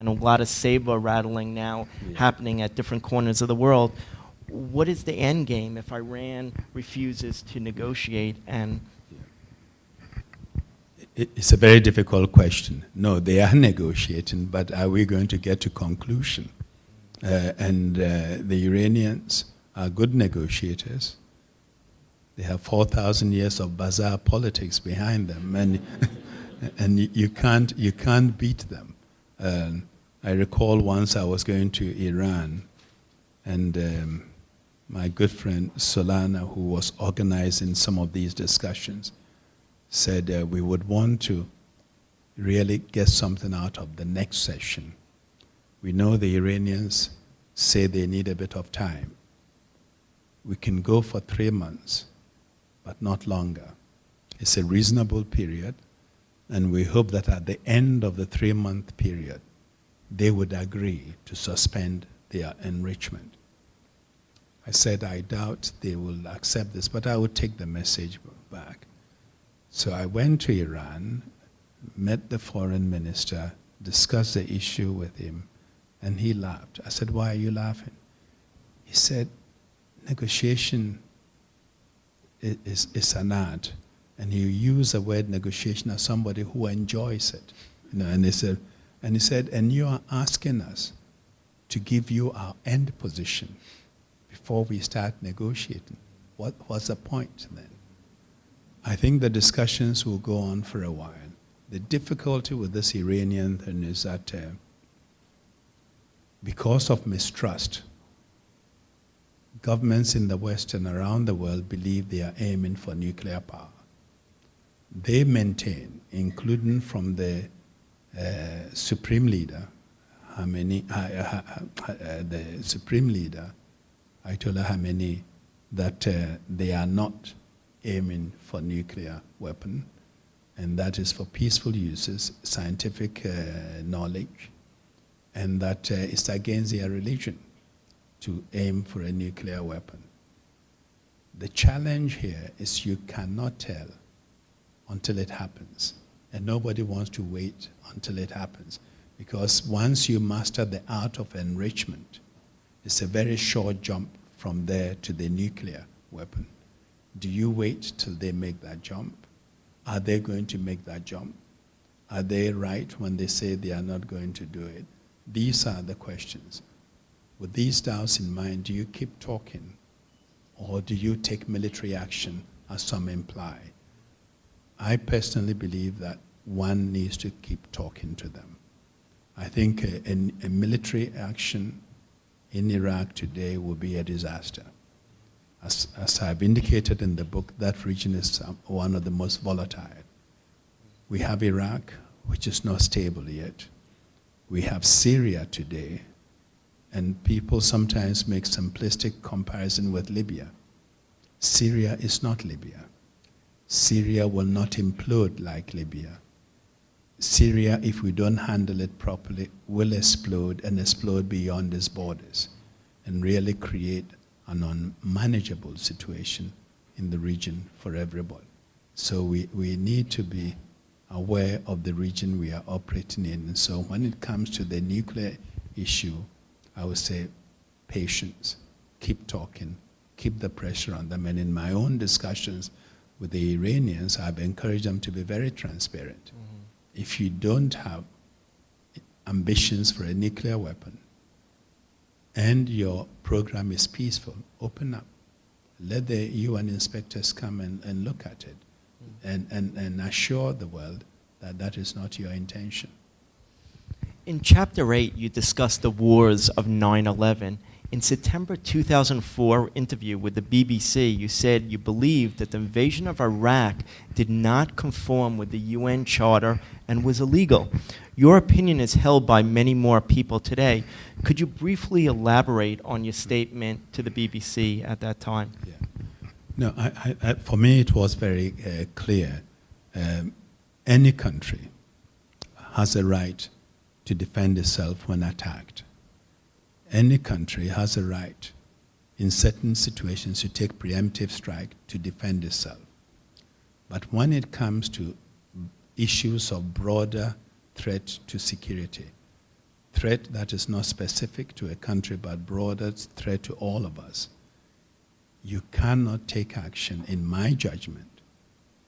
and a lot of saber rattling now happening at different corners of the world. What is the end game if Iran refuses to negotiate? And it's a very difficult question. No, they are negotiating, but are we going to get to conclusion? The Iranians are good negotiators. They have 4,000 years of bazaar politics behind them, and you can't beat them. I recall once I was going to Iran, and my good friend Solana, who was organizing some of these discussions, said we would want to really get something out of the next session. We know the Iranians say they need a bit of time. We can go for 3 months, but not longer. It's a reasonable period, and we hope that at the end of the 3-month period, they would agree to suspend their enrichment. I said I doubt they will accept this, but I would take the message back. So I went to Iran, met the foreign minister, discussed the issue with him, and he laughed. I said, "Why are you laughing?" He said, "Negotiation is an art." And he used the word negotiation as somebody who enjoys it. And he said, "And you are asking us to give you our end position before we start negotiating. What's the point then?" I think the discussions will go on for a while. The difficulty with this Iranian thing is that because of mistrust, governments in the West and around the world believe they are aiming for nuclear power. They maintain, including from the supreme leader, the supreme leader, Ayatollah Khamenei, that they are not aiming for nuclear weapon, and that is for peaceful uses, scientific knowledge, and that it's against their religion to aim for a nuclear weapon. The challenge here is you cannot tell until it happens, and nobody wants to wait until it happens, because once you master the art of enrichment, it's a very short jump from there to the nuclear weapon. Do you wait till they make that jump? Are they going to make that jump? Are they right when they say they are not going to do it? These are the questions. With these doubts in mind, do you keep talking, or do you take military action, as some imply? I personally believe that one needs to keep talking to them. I think a military action in Iraq today will be a disaster. As I've indicated in the book, that region is one of the most volatile. We have Iraq, which is not stable yet. We have Syria today, and people sometimes make simplistic comparison with Libya. Syria is not Libya. Syria will not implode like Libya. Syria, if we don't handle it properly, will explode and explode beyond its borders and really create an unmanageable situation in the region for everybody. So we need to be aware of the region we are operating in. And so when it comes to the nuclear issue, I would say patience, keep talking, keep the pressure on them. And in my own discussions with the Iranians, I've encouraged them to be very transparent. Mm-hmm. If you don't have ambitions for a nuclear weapon, and your program is peaceful, open up. Let the UN inspectors come and look at it, and assure the world that that is not your intention. In Chapter 8, you discuss the wars of 9/11. In September 2004 interview with the BBC, you said you believed that the invasion of Iraq did not conform with the UN Charter and was illegal. Your opinion is held by many more people today. Could you briefly elaborate on your statement to the BBC at that time? Yeah. No, for me it was very clear. Any country has a right to defend itself when attacked. Any country has a right in certain situations to take preemptive strike to defend itself. But when it comes to issues of broader threat to security threat that is not specific to a country but broader threat to all of us, you cannot take action, in my judgment,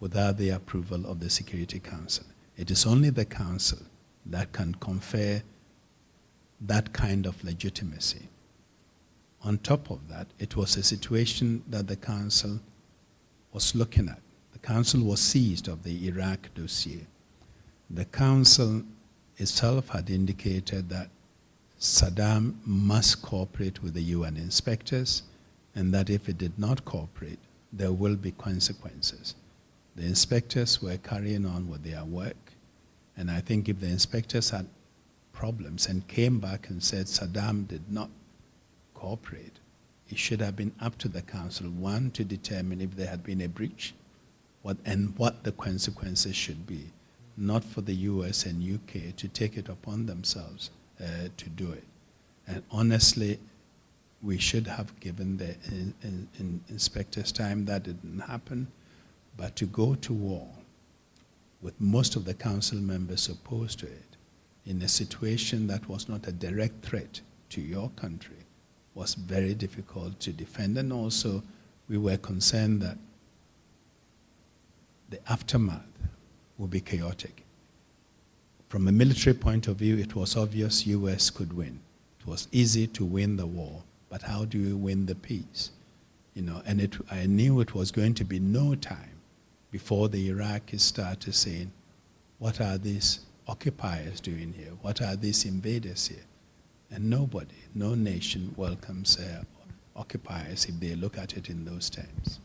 without the approval of the Security Council. It is only the Council that can confer that kind of legitimacy. On top of that, it was a situation that the Council was looking at. The Council was seized of the Iraq dossier. The Council itself had indicated that Saddam must cooperate with the UN inspectors, and that if it did not cooperate, there will be consequences. The inspectors were carrying on with their work, and I think if the inspectors had problems and came back and said Saddam did not cooperate, it should have been up to the Council, one, to determine if there had been a breach and what the consequences should be, not for the US and UK to take it upon themselves to do it. And honestly, we should have given the inspectors time. That didn't happen. But to go to war with most of the Council members opposed to it in a situation that was not a direct threat to your country was very difficult to defend. And also, we were concerned that the aftermath would be chaotic. From a military point of view, it was obvious US could win. It was easy to win the war, but how do you win the peace? You know, and I knew it was going to be no time before the Iraqis started saying, what are these occupiers doing here? What are these invaders here? And nobody, no nation welcomes occupiers if they look at it in those terms.